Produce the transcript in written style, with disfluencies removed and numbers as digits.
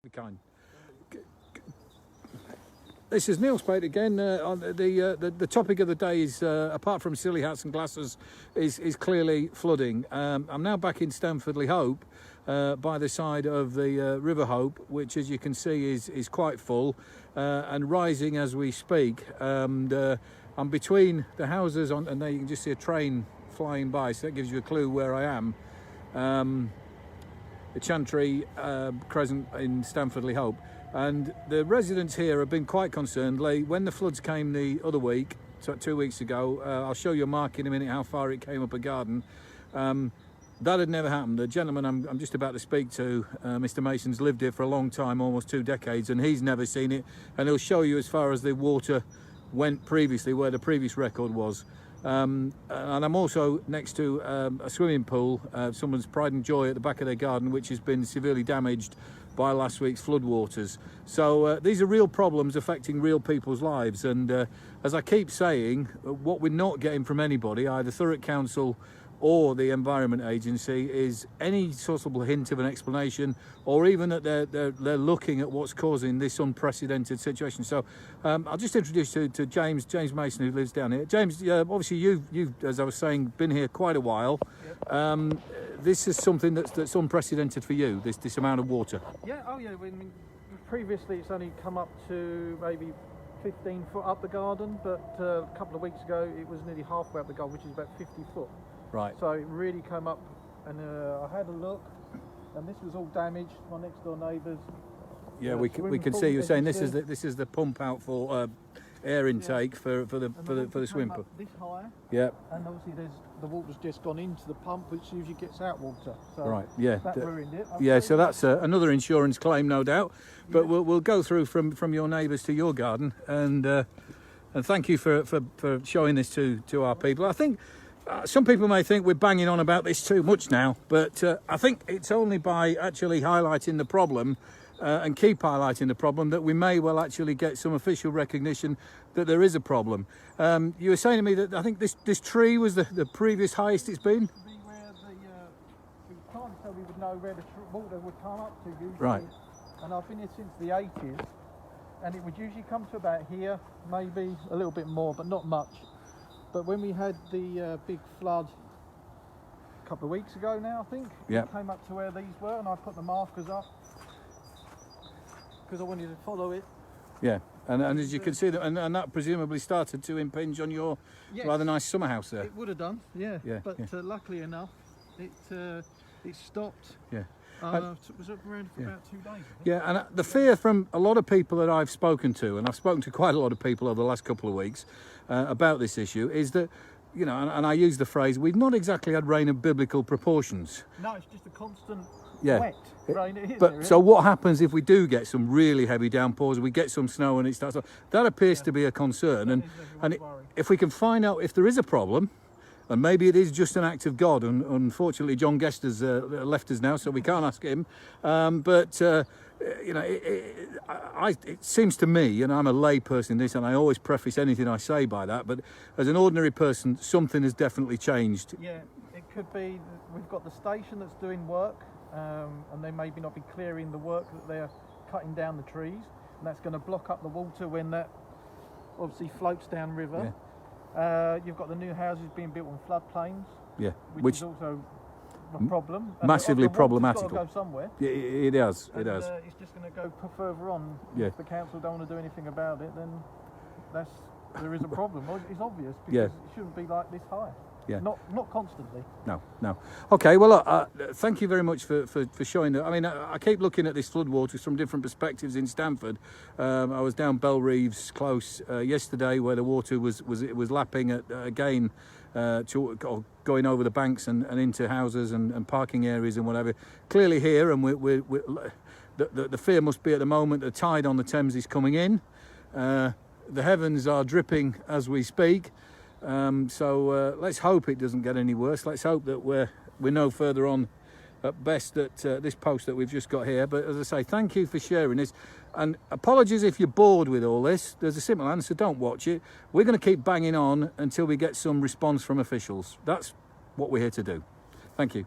Be kind. This is Neil Spade again. On the topic of the day is, apart from silly hats and glasses, is clearly flooding. I'm now back in Stamford-le-Hope, by the side of the River Hope, which, as you can see, is quite full and rising as we speak. And I'm between the houses, and there you can just see a train flying by, so that gives you a clue where I am. The Chantry Crescent in Stamford-le-Hope, and the residents here have been quite concerned. When the floods came the other week, 2 weeks ago, I'll show you a mark in a minute how far it came up a garden. That had never happened. The gentleman I'm just about to speak to, Mr. Mason's lived here for a long time, almost 2 decades, and he's never seen it, and he'll show you as far as the water went previously, where the previous record was. And I'm also next to a swimming pool, someone's pride and joy at the back of their garden, which has been severely damaged by last week's floodwaters. So these are real problems affecting real people's lives, and as I keep saying, what we're not getting from anybody, either Thurrock Council or the Environment Agency, is any sort of hint of an explanation, or even that they're looking at what's causing this unprecedented situation. So I'll just introduce you to James Mason, who lives down here. James, obviously you've, as I was saying, been here quite a while. Yep. This is something that's unprecedented for you, this amount of water. Yeah, oh yeah, previously it's only come up to maybe 15 foot up the garden, but a couple of weeks ago it was nearly halfway up the garden, which is about 50 foot. Right. So it really came up, and I had a look, and this was all damaged. My next door neighbours. Yeah, we can see you saying this is the pump out for air intake, yeah, for the swimming pool. This high. Yeah. And obviously the water's just gone into the pump, which usually gets out water. So right. Yeah. That ruined it. Yeah. So that's another insurance claim, no doubt. But yeah, we'll go through from your neighbours to your garden, and thank you for showing this to our people. I think. Some people may think we're banging on about this too much now, but I think it's only by actually highlighting the problem and keep highlighting the problem that we may well actually get some official recognition that there is a problem. You were saying to me that I think this tree was the previous highest it's been? Where we can't tell we would know where the water would come up to usually. Right. And I've been here since the 80s, and it would usually come to about here, maybe a little bit more, but not much. But when we had the big flood a couple of weeks ago now, I think, yeah, it came up to where these were, and I put the markers up because I wanted to follow it. Yeah, and as you can see, and that presumably started to impinge on your rather nice summer house there. It would have done, yeah. But yeah. Luckily enough, it stopped. Yeah. It was around for about 2 days. I think. Yeah, and the fear from a lot of people that I've spoken to, and I've spoken to quite a lot of people over the last couple of weeks about this issue, is that, you know, and I use the phrase, we've not exactly had rain of biblical proportions. No, it's just a constant wet rain. But so what happens if we do get some really heavy downpours, we get some snow and it starts, that appears to be a concern. And if we can find out if there is a problem, and maybe it is just an act of God, and unfortunately John Guest has left us now, so we can't ask him. But you know, it seems to me, and I'm a lay person in this, and I always preface anything I say by that, but as an ordinary person, something has definitely changed. Yeah, it could be we've got the station that's doing work, and they maybe not be clearing the work that they're cutting down the trees, and that's going to block up the water when that obviously floats downriver. Yeah. You've got the new houses being built on floodplains, which is also a problem. Massively problematical. It's got to go somewhere. Yeah, it has. It has. It's just going to go further on. Yeah. If the council don't want to do anything about it, then there is a problem. Well, it's obvious because it shouldn't be like this high. Yeah. Not constantly. No. Okay, well, look, thank you very much for showing that. I mean, I keep looking at this floodwaters from different perspectives in Stamford. I was down Belreeves Close yesterday, where the water was lapping again, going over the banks and into houses and parking areas and whatever. Clearly here, and the fear must be at the moment, the tide on the Thames is coming in. The heavens are dripping as we speak. So let's hope it doesn't get any worse. Let's hope that we're no further on at best at this post that we've just got here. But as I say, thank you for sharing this, and apologies if you're bored with all this. There's a simple answer: don't watch it. We're going to keep banging on until we get some response from officials. That's what we're here to do. Thank you.